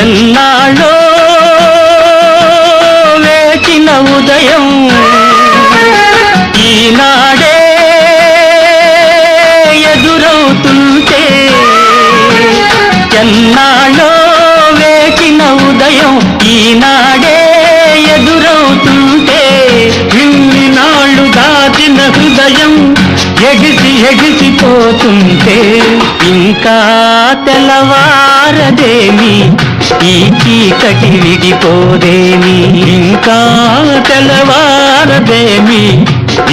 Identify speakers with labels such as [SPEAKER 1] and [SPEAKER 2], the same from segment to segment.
[SPEAKER 1] ఎన్నాళ్ళో వేచిన ఉదయం ఈనాడే ఎదురవుతుంటే, ఎన్నాళ్ళో వేచిన ఉదయం ఈనాడే ఎదురవుతుంటే, ఇన్ని నాళ్ళు దాచిన హృదయం ఎగిసి ఎగిసిపోతుంటే, ఇంకా తెల్లవారదేమి ఈ చీకటి విడిపోదేమి, ఇంకా తెల్లవారదేమి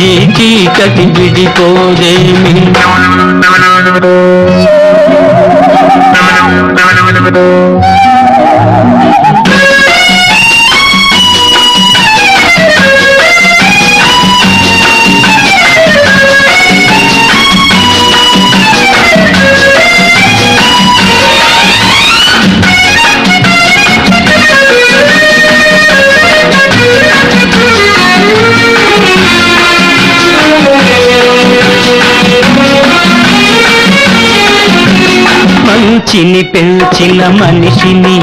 [SPEAKER 1] ఈ చీకటి విడిపోదేమి. మంచిని పెంచిన మనిషిని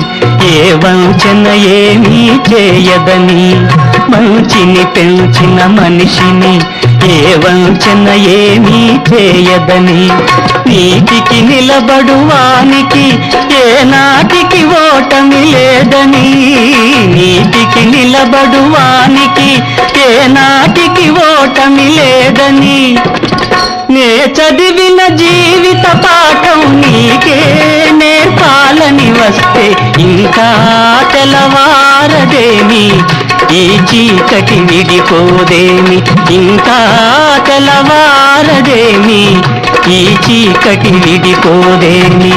[SPEAKER 1] ఏ వంచన ఏమీ చేయదని, మంచిని పెంచిన మనిషిని ఏ వంచన ఏమీ చేయదని, నీతికి నిలబడువానికి ఏ నాటికి ఓటమి లేదని, నీతికి నిలబడువానికి ఏ నాటికి ఓటమి లేదని, నే చదివిన జీవిత పాఠం నీకే నేర్పాలని వస్తే, ఇంకా తెల్లవారదేమి ఈ చీకటి విడిపోదేమి, ఇంకా తెల్లవారదేమి ఈ చీకటి విడిపోదేమి.